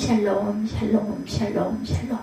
샬롬 샬롬 샬롬 샬롬.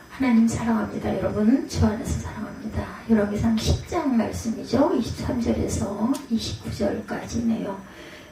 하나님 사랑합니다. 여러분 주 안에서 사랑합니다. 열왕기상 10장 말씀이죠. 23절에서 29절까지네요.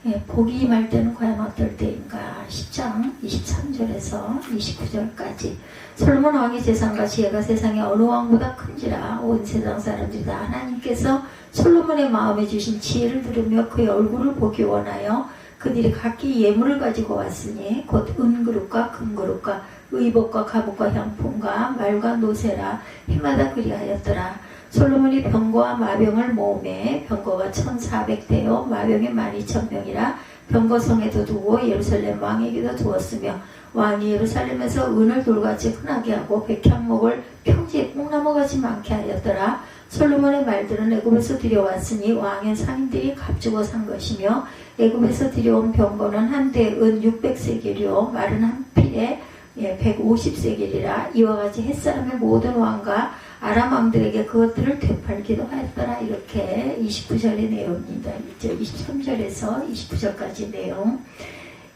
예, 복이 임할 때는 과연 어떨 때인가. 10장 23절에서 29절까지. 솔로몬 왕의 재산과 지혜가 세상에 어느 왕보다 큰지라 온 세상 사람들이 다 하나님께서 솔로몬의 마음에 주신 지혜를 들으며 그의 얼굴을 보기 원하여 그들이 각기 예물을 가지고 왔으니 곧 은그릇과 금그릇과 의복과 갑옷과 향품과 말과 노새라 해마다 그리하였더라. 솔로몬이 병거와 마병을 모으매 병거가 1400대요 마병이 12000명이라 병거성에도 두고 예루살렘 왕에게도 두었으며 왕이 예루살렘에서 은을 돌같이 흔하게 하고 백향목을 평지에 뽕나무같이 많게 하였더라. 솔로몬의 말들은 애굽에서 들여왔으니 왕의 상인들이 값주고 산 것이며 애굽에서 들여온 병거는 한 대에 은 600세겔이요 말은 한 필에 150세겔이라. 이와 같이 햇사람의 모든 왕과 아람 왕들에게 그것들을 되팔기도 하였더라. 이렇게 29절의 내용입니다. 23절에서 29절까지 내용.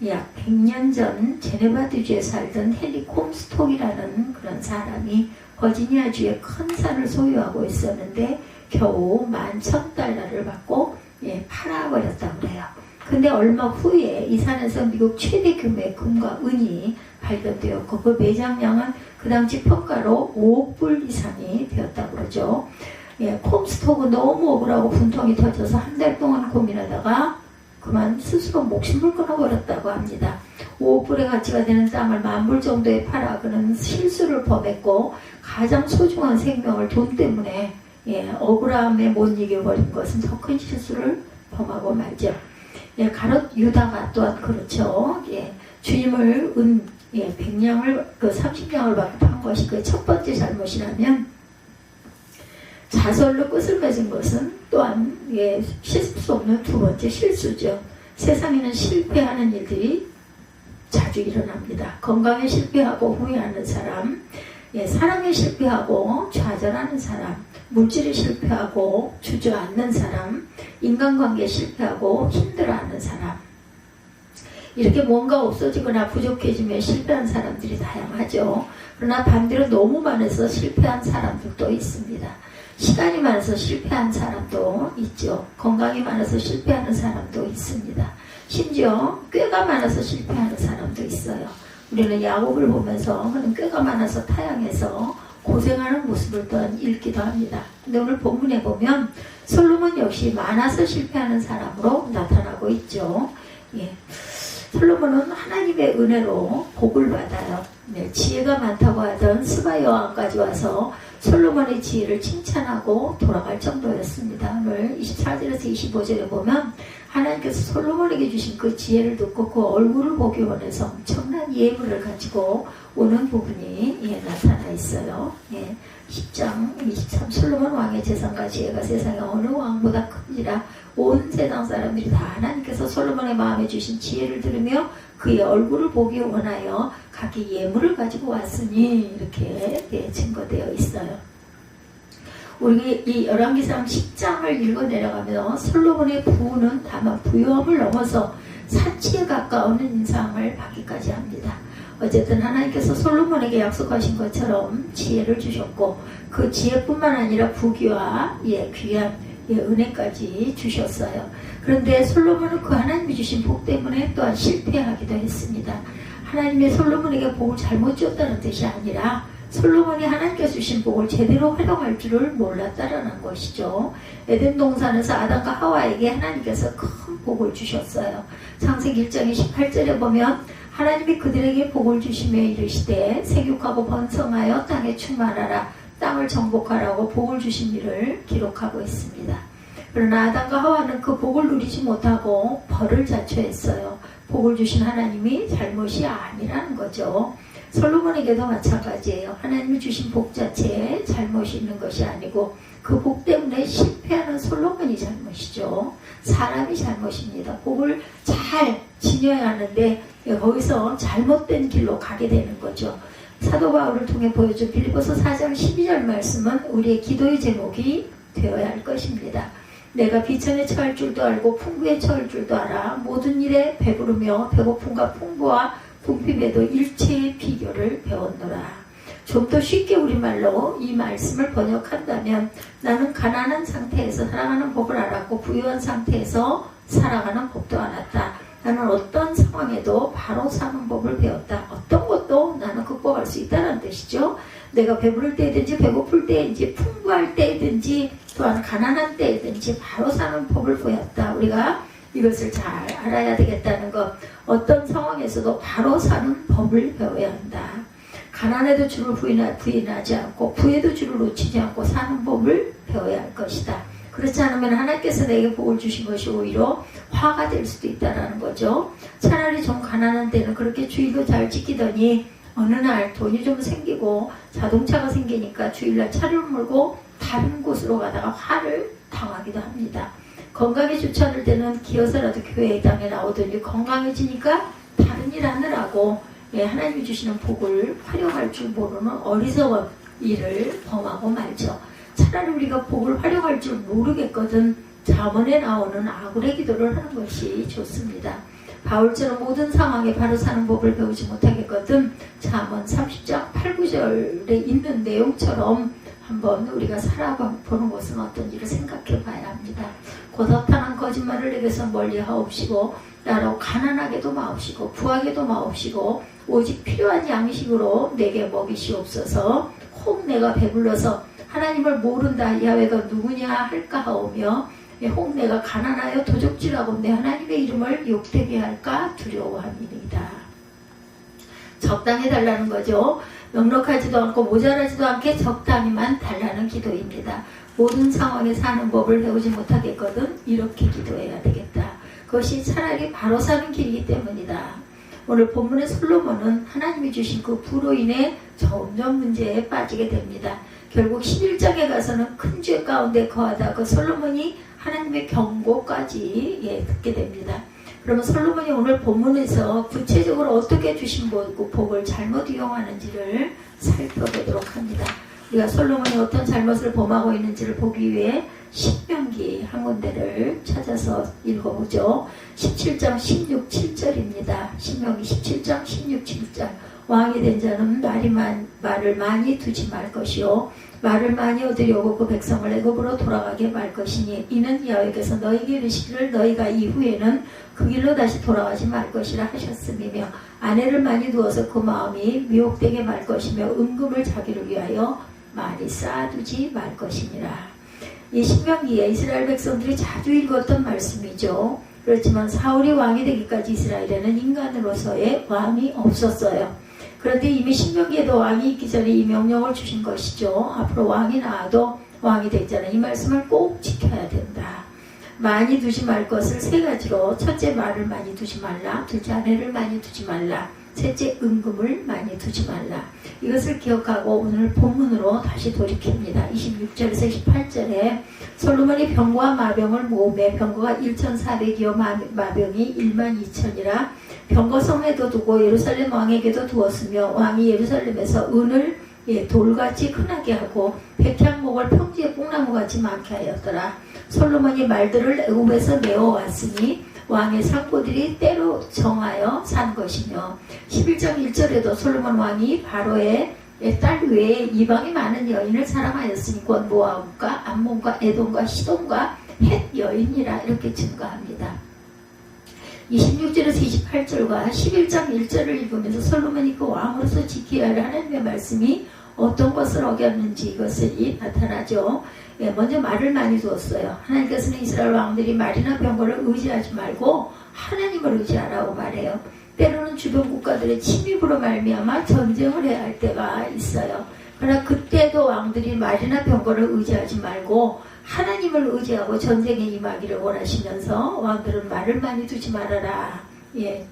약 100년 전 제네바주에 살던 헨리 콤스톡이라는 그런 사람이 버지니아주의 큰 산을 소유하고 있었는데 겨우 11,000달러를 받고 팔아버렸다고 그래요. 근데 얼마 후에 이 산에서 미국 최대 규모의 금과 은이 발견되었고 그 매장량은 그 당시 평가로 5억 불 이상이 되었다고 그러죠. 콤스톡은 너무 억울하고 분통이 터져서 한 달 동안 고민하다가 그만 스스로 목숨을 끊어버렸다고 합니다. 5억 불의 가치가 되는 땅을 10,000불 정도에 팔아 그는 실수를 범했고 가장 소중한 생명을 돈 때문에 억울함에 못 이겨버린 것은 더 큰 실수를 범하고 말죠. 가롯 유다가 또한 그렇죠. 주임을 100냥을 30냥을 받고 판 것이 그 첫 번째 잘못이라면 자설로 끝을 맺은 것은 또한 실수 수 없는 두 번째 실수죠. 세상에는 실패하는 일들이 자주 일어납니다. 건강에 실패하고 후회하는 사람, 사랑에 실패하고 좌절하는 사람, 물질에 실패하고 주저앉는 사람, 인간관계에 실패하고 힘들어하는 사람. 이렇게 뭔가 없어지거나 부족해지면 실패한 사람들이 다양하죠. 그러나 반대로 너무 많아서 실패한 사람들도 있습니다. 시간이 많아서 실패한 사람도 있죠. 건강이 많아서 실패하는 사람도 있습니다. 심지어 꾀가 많아서 실패하는 사람도 있어요. 우리는 야곱을 보면서 그는 꾀가 많아서 타향해서 고생하는 모습을 또한 읽기도 합니다. 근데 오늘 본문에 보면 솔로몬 역시 많아서 실패하는 사람으로 나타나고 있죠. 솔로몬은 하나님의 은혜로 복을 받아요. 지혜가 많다고 하던 스바 여왕까지 와서 솔로몬의 지혜를 칭찬하고 돌아갈 정도였습니다. 오늘 24절에서 25절에 보면 하나님께서 솔로몬에게 주신 그 지혜를 듣고 그 얼굴을 보기 원해서 엄청난 예물을 가지고 오는 부분이 나타나 있어요. 10장 23 솔로몬 왕의 재산과 지혜가 세상에 어느 왕보다 큰지라 온 세상 사람들이 다 하나님께서 솔로몬의 마음에 주신 지혜를 들으며 그의 얼굴을 보기 원하여 각기 예물을 가지고 왔으니 이렇게 증거되어 있어요. 우리 이 열왕기상 10장을 읽어 내려가면 솔로몬의 부는 다만 부유함을 넘어서 사치에 가까운 인상을 받기까지 합니다. 어쨌든 하나님께서 솔로몬에게 약속하신 것처럼 지혜를 주셨고 그 지혜뿐만 아니라 부귀와 귀한 은혜까지 주셨어요. 그런데 솔로몬은 그 하나님이 주신 복 때문에 또한 실패하기도 했습니다. 하나님의 솔로몬에게 복을 잘못 줬다는 뜻이 아니라 솔로몬이 하나님께서 주신 복을 제대로 활용할 줄을 몰랐다라는 것이죠. 에덴 동산에서 아담과 하와에게 하나님께서 큰 복을 주셨어요. 창세기 1장 18절에 보면 하나님이 그들에게 복을 주시며 이르시되 생육하고 번성하여 땅에 충만하라 땅을 정복하라고 복을 주신 일을 기록하고 있습니다. 그러나 아담과 하와는 그 복을 누리지 못하고 벌을 자초했어요. 복을 주신 하나님이 잘못이 아니라는 거죠. 솔로몬에게도 마찬가지예요. 하나님이 주신 복 자체에 잘못이 있는 것이 아니고 그 복 때문에 실패하는 솔로몬이 잘못이죠. 사람이 잘못입니다. 복을 잘 지녀야 하는데 거기서 잘못된 길로 가게 되는 거죠. 사도 바울을 통해 보여준 빌립보서 4장 12절 말씀은 우리의 기도의 제목이 되어야 할 것입니다. 내가 비천에 처할 줄도 알고 풍부에 처할 줄도 알아. 모든 일에 배부르며 배고픔과 풍부와 궁핍에도 일체의 비결을 배웠노라. 좀 더 쉽게 우리말로 이 말씀을 번역한다면 나는 가난한 상태에서 살아가는 법을 알았고 부유한 상태에서 살아가는 법도 알았다. 나는 어떤 상황에도 바로 사는 법을 배웠다. 어떤 것도 나는 극복할 수 있다는 뜻이죠. 내가 배부를 때든지 배고플 때든지 풍부할 때든지 또한 가난한 때든지 바로 사는 법을 배웠다. 우리가 이것을 잘 알아야 되겠다는 것. 어떤 상황에서도 바로 사는 법을 배워야 한다. 가난에도 주를 부인하지 않고 부에도 주를 놓치지 않고 사는 법을 배워야 할 것이다. 그렇지 않으면 하나님께서 내게 복을 주신 것이 오히려 화가 될 수도 있다는 거죠. 차라리 좀 가난한 때는 그렇게 주의도 잘 지키더니 어느 날 돈이 좀 생기고 자동차가 생기니까 주일날 차를 몰고 다른 곳으로 가다가 화를 당하기도 합니다. 건강이 좋지 않을 때는 기어서라도 교회당에 나오더니 건강해지니까 다른 일 하느라고 하나님이 주시는 복을 활용할 줄 모르는 어리석은 일을 범하고 말죠. 차라리 우리가 복을 활용할 줄 모르겠거든 잠언에 나오는 아굴의 기도를 하는 것이 좋습니다. 바울처럼 모든 상황에 바로 사는 법을 배우지 못하겠거든 잠언 30장 8, 9절에 있는 내용처럼 한번 우리가 살아보는 것은 어떤지를 생각해 봐야 합니다. 고다탄한 거짓말을 내게서 멀리 하옵시고 나로 가난하게도 마옵시고 부하게도 마옵시고 오직 필요한 양식으로 내게 먹이시옵소서. 혹 내가 배불러서 하나님을 모른다 야훼가 누구냐 할까 하오며 혹 내가 가난하여 도적질하고 내 하나님의 이름을 욕되게 할까 두려워함이니이다. 적당히 달라는 거죠. 넉넉하지도 않고 모자라지도 않게 적당히만 달라는 기도입니다. 모든 상황에 사는 법을 배우지 못하겠거든 이렇게 기도해야 되겠다. 그것이 차라리 바로 사는 길이기 때문이다. 오늘 본문의 솔로몬은 하나님이 주신 그 부로 인해 점점 문제에 빠지게 됩니다. 결국 11장에 가서는 큰 죄 가운데 거하다 그 솔로몬이 하나님의 경고까지 듣게 됩니다. 그러면 솔로몬이 오늘 본문에서 구체적으로 어떻게 주신 복을 잘못 이용하는지를 살펴보도록 합니다. 우리가 솔로몬이 어떤 잘못을 범하고 있는지를 보기 위해 신명기 한 군데를 찾아서 읽어보죠. 17장 16, 7절입니다. 신명기 17장 16, 7절. 왕이 된 자는 말을 많이 두지 말 것이요 말을 많이 얻으려고 그 백성을 애굽으로 돌아가게 말 것이니 이는 여호와께서 너희에게 이르시기를 너희가 이후에는 그 길로 다시 돌아가지 말 것이라 하셨음이며 아내를 많이 두어서 그 마음이 미혹되게 말 것이며 은금을 자기를 위하여 많이 쌓아두지 말 것이니라. 이 신명기에 이스라엘 백성들이 자주 읽었던 말씀이죠. 그렇지만 사울이 왕이 되기까지 이스라엘에는 인간으로서의 왕이 없었어요. 그런데 이미 신명기에도 왕이 있기 전에 이 명령을 주신 것이죠. 앞으로 왕이 나와도 왕이 되잖아요. 이 말씀을 꼭 지켜야 된다. 많이 두지 말 것을 세 가지로 첫째 말을 많이 두지 말라, 둘째 아내를 많이 두지 말라, 셋째 은금을 많이 두지 말라. 이것을 기억하고 오늘 본문으로 다시 돌이킵니다. 26절에서 28절에 솔로몬이 병과 마병을 모으매 병거가 1,400이요 마병이 12,000이라 병거 성에도 두고 예루살렘 왕에게도 두었으며 왕이 예루살렘에서 은을 돌같이 흔하게 하고 백향목을 평지에 뽕나무같이 많게 하였더라. 솔로몬이 말들을 애굽에서 내어왔으니 왕의 상고들이 때로 정하여 산 것이며 11장 1절에도 솔로몬 왕이 바로의 딸 외에 이방이 많은 여인을 사랑하였으니 곧 모압과 암몬과 에돔과 시돔과 헷 여인이라 이렇게 증거합니다. 26절에서 28절과 11장 1절을 읽으면서 솔로몬이 그 왕으로서 지켜야 할 하나님의 말씀이 어떤 것을 어겼는지 이것이 나타나죠. 먼저 말을 많이 두었어요. 하나님께서는 이스라엘 왕들이 말이나 병거를 의지하지 말고 하나님을 의지하라고 말해요. 때로는 주변 국가들의 침입으로 말미암아 전쟁을 해야 할 때가 있어요. 그러나 그때도 왕들이 말이나 병거를 의지하지 말고 하나님을 의지하고 전쟁에 임하기를 원하시면서 왕들은 말을 많이 두지 말아라.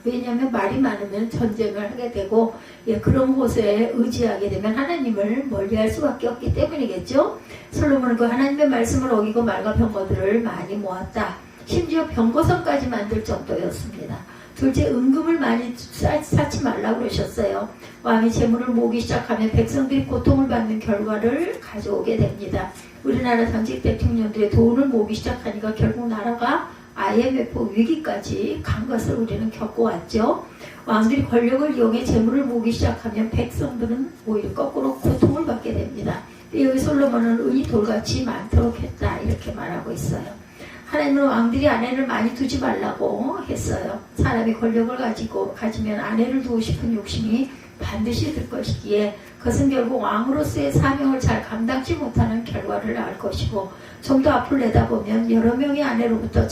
왜냐하면 말이 많으면 전쟁을 하게 되고 그런 곳에 의지하게 되면 하나님을 멀리할 수밖에 없기 때문이겠죠. 솔로몬은 그 하나님의 말씀을 어기고 말과 병거들을 많이 모았다. 심지어 병거선까지 만들 정도였습니다. 둘째, 은금을 많이 쌓지 말라고 그러셨어요. 왕이 재물을 모으기 시작하면 백성들이 고통을 받는 결과를 가져오게 됩니다. 우리나라 당직 대통령들의 돈을 모으기 시작하니까 결국 나라가 IMF 위기까지 간 것을 우리는 겪어왔죠. 왕들이 권력을 이용해 재물을 모으기 시작하면 백성들은 오히려 거꾸로 고통을 받게 됩니다. 여기 솔로몬은 은이 돌같이 많도록 했다 이렇게 말하고 있어요. 하나님은 왕들이 아내를 많이 두지 말라고 했어요. 사람이 권력을 가지면 아내를 두고 싶은 욕심이 반드시 들 것이기에 그것은 결국 왕으로서의 사명을 잘 감당치 못하는 결과를 낳을 것이고, 좀 더 앞을 내다보면 여러 명의 아내로부터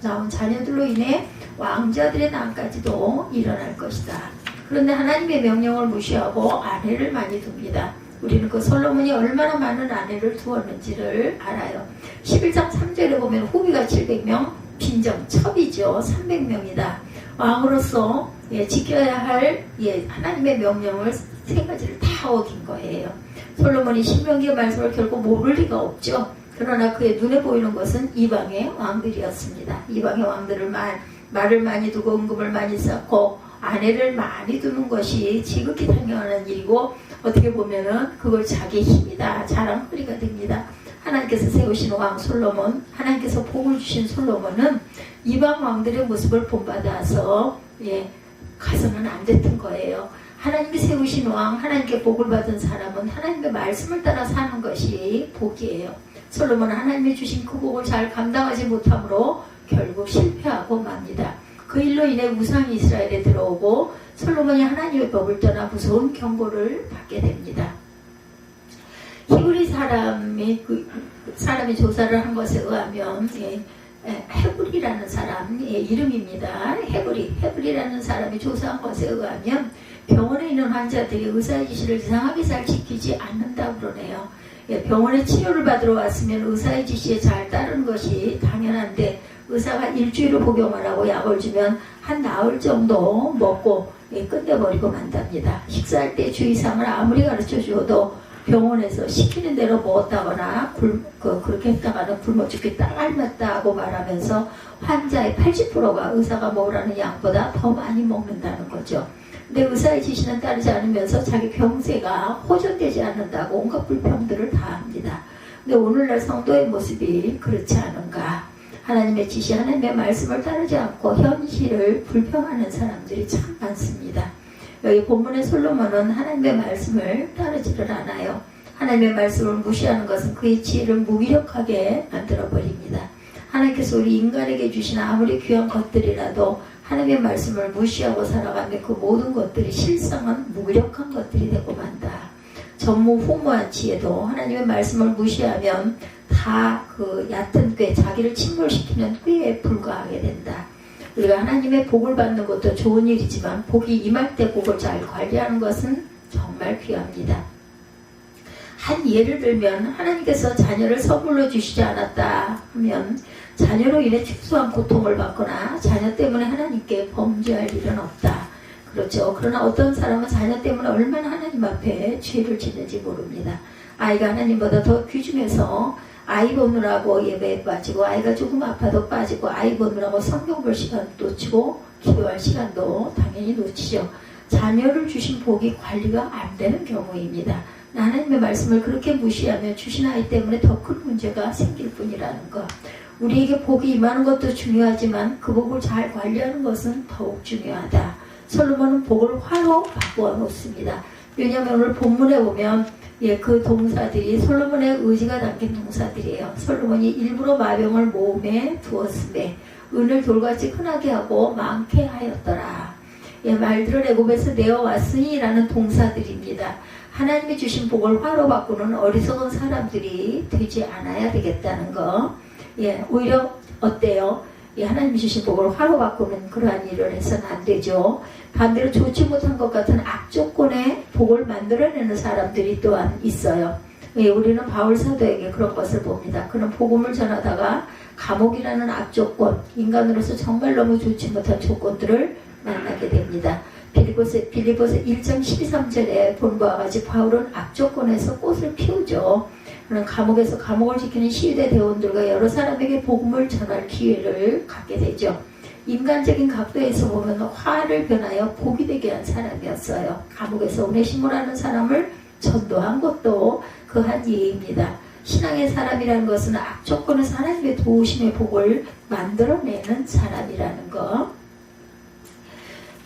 나온 자녀들로 인해 왕자들의 난까지도 일어날 것이다. 그런데 하나님의 명령을 무시하고 아내를 많이 둡니다. 우리는 그 솔로몬이 얼마나 많은 아내를 두었는지를 알아요. 11장 3절에 보면 후비가 700명, 빈정 첩이죠. 300명이다. 왕으로서 지켜야 할 하나님의 명령을 세 가지를 다 어긴 거예요. 솔로몬이 신명기의 말씀을 결코 모를 리가 없죠. 그러나 그의 눈에 보이는 것은 이방의 왕들이었습니다. 이방의 왕들을 말을 많이 두고 은금을 많이 쌓고 아내를 많이 두는 것이 지극히 당연한 일이고, 어떻게 보면은 그걸 자기의 힘이다, 자랑거리가 됩니다. 하나님께서 세우신 왕 솔로몬, 하나님께서 복을 주신 솔로몬은 이방 왕들의 모습을 본받아서 가서는 안 됐던 거예요. 하나님이 세우신 왕, 하나님께 복을 받은 사람은 하나님의 말씀을 따라 사는 것이 복이에요. 솔로몬은 하나님이 주신 그 복을 잘 감당하지 못함으로 결국 실패하고 맙니다. 그 일로 인해 우상이 이스라엘에 들어오고 솔로몬이 하나님의 법을 떠나 무서운 경고를 받게 됩니다. 히브리 사람이 조사를 한 것에 의하면 헤브리라는 사람의 이름입니다. 헤브리라는 사람이 조사한 것에 의하면 병원에 있는 환자들이 의사의 지시를 이상하게 잘 지키지 않는다고 그러네요. 병원에 치료를 받으러 왔으면 의사의 지시에 잘 따르는 것이 당연한데, 의사가 일주일을 복용을 하고 약을 주면 한 나흘 정도 먹고 끝내버리고 만답니다. 식사할 때 주의사항을 아무리 가르쳐 주어도 병원에서 시키는 대로 먹었다거나 그렇게 했다가는 굶어 죽기 딱 알맞다고 말하면서 환자의 80%가 의사가 먹으라는 양보다 더 많이 먹는다는 거죠. 근데 의사의 지시는 따르지 않으면서 자기 병세가 호전되지 않는다고 온갖 불평들을 다 합니다. 근데 오늘날 성도의 모습이 그렇지 않은가? 하나님의 지시, 하나님의 말씀을 따르지 않고 현실을 불평하는 사람들이 참 많습니다. 여기 본문의 솔로몬은 하나님의 말씀을 따르지를 않아요. 하나님의 말씀을 무시하는 것은 그의 지혜를 무기력하게 만들어버립니다. 하나님께서 우리 인간에게 주신 아무리 귀한 것들이라도 하나님의 말씀을 무시하고 살아가면 그 모든 것들이 실상은 무기력한 것들이 되고 만다. 전무후무한 지혜도 하나님의 말씀을 무시하면 다 그 얕은 꾀, 자기를 침몰시키는 꾀에 불과하게 된다. 우리가 하나님의 복을 받는 것도 좋은 일이지만 복이 임할 때 복을 잘 관리하는 것은 정말 귀합니다. 한 예를 들면 하나님께서 자녀를 선물로 주시지 않았다 하면 자녀로 인해 특수한 고통을 받거나 자녀 때문에 하나님께 범죄할 일은 없다. 그렇죠. 그러나 어떤 사람은 자녀 때문에 얼마나 하나님 앞에 죄를 짓는지 모릅니다. 아이가 하나님보다 더 귀중해서 아이 보느라고 예배에 빠지고, 아이가 조금 아파도 빠지고, 아이 보느라고 성경 볼 시간도 놓치고 기도할 시간도 당연히 놓치죠. 자녀를 주신 복이 관리가 안 되는 경우입니다. 하나님의 말씀을 그렇게 무시하면 주신 아이 때문에 더 큰 문제가 생길 뿐이라는 것. 우리에게 복이 임하는 것도 중요하지만 그 복을 잘 관리하는 것은 더욱 중요하다. 솔로몬은 복을 화로 바꾸어 놓습니다. 왜냐하면 오늘 본문에 보면 그 동사들이 솔로몬의 의지가 담긴 동사들이에요. 솔로몬이 일부러 마병을 모음에 두었음에 은을 돌같이 흔하게 하고 많게 하였더라. 말들을 애굽에서 내어왔으니 라는 동사들입니다. 하나님이 주신 복을 화로 바꾸는 어리석은 사람들이 되지 않아야 되겠다는 거. 오히려 어때요? 하나님이 주신 복을 화로 바꾸는 그러한 일을 해서는 안 되죠. 반대로 좋지 못한 것 같은 악조건의 복을 만들어내는 사람들이 또한 있어요. 우리는 바울 사도에게 그런 것을 봅니다. 그는 복음을 전하다가 감옥이라는 악조건, 인간으로서 정말 너무 좋지 못한 조건들을 만나게 됩니다. 빌립보서 1장 12~13절에 본 바와 같이 바울은 악조건에서 꽃을 피우죠. 그는 감옥에서 감옥을 지키는 시위대 대원들과 여러 사람에게 복음을 전할 기회를 갖게 되죠. 인간적인 각도에서 보면 화를 변하여 복이 되게 한 사람이었어요. 감옥에서 오네시모라는 사람을 전도한 것도 그 한 예입니다. 신앙의 사람이라는 것은 악조건에서 하나님의 도우심의 복을 만들어내는 사람이라는 것.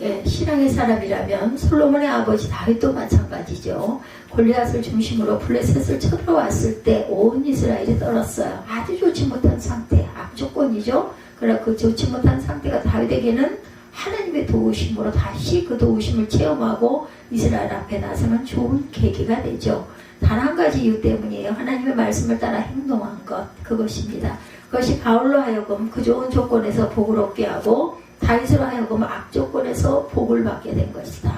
예, 신앙의 사람이라면 솔로몬의 아버지 다윗도 마찬가지죠. 골리앗을 중심으로 블레셋을 쳐들어왔을 때 온 이스라엘이 떨었어요. 아주 좋지 못한 상태, 악조건이죠. 그러나 그 좋지 못한 상태가 다윗에게는 하나님의 도우심으로 다시 그 도우심을 체험하고 이스라엘 앞에 나서는 좋은 계기가 되죠. 단 한 가지 이유 때문이에요. 하나님의 말씀을 따라 행동한 것, 그것입니다. 그것이 바울로 하여금 그 좋은 조건에서 복을 얻게 하고 다윗으로 하여금 악조건에서 복을 받게 된 것이다.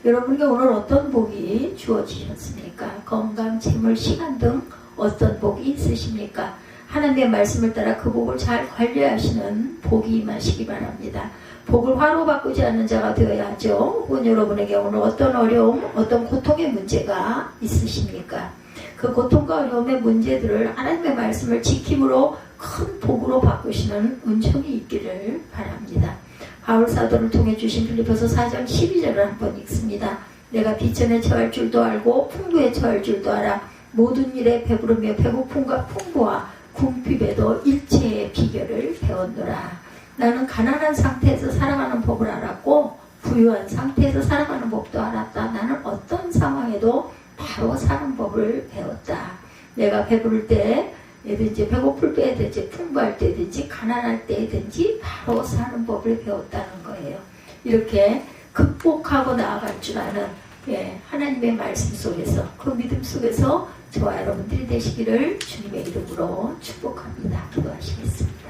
여러분에게 오늘 어떤 복이 주어지셨습니까? 건강, 재물, 시간 등 어떤 복이 있으십니까? 하나님의 말씀을 따라 그 복을 잘 관리하시는 복이 임하시기 바랍니다. 복을 화로 바꾸지 않는 자가 되어야 하죠. 혹은 여러분에게 오늘 어떤 어려움, 어떤 고통의 문제가 있으십니까? 그 고통과 어려움의 문제들을 하나님의 말씀을 지킴으로 큰 복으로 바꾸시는 은총이 있기를 바랍니다. 바울 사도를 통해 주신 빌립보서 4장 12절을 한번 읽습니다. 내가 비천에 처할 줄도 알고 풍부에 처할 줄도 알아. 모든 일에 배부르며 배고픔과 풍부와 궁핍에도 일체의 비결을 배웠노라. 나는 가난한 상태에서 살아가는 법을 알았고 부유한 상태에서 살아가는 법도 알았다. 나는 어떤 상황에도 바로 사는 법을 배웠다. 내가 배부를 때든지 배고플 때든지 풍부할 때든지 가난할 때든지 바로 사는 법을 배웠다는 거예요. 이렇게 극복하고 나아갈 줄 아는 하나님의 말씀 속에서 그 믿음 속에서 저와 여러분들이 되시기를 주님의 이름으로 축복합니다. 기도하시겠습니다.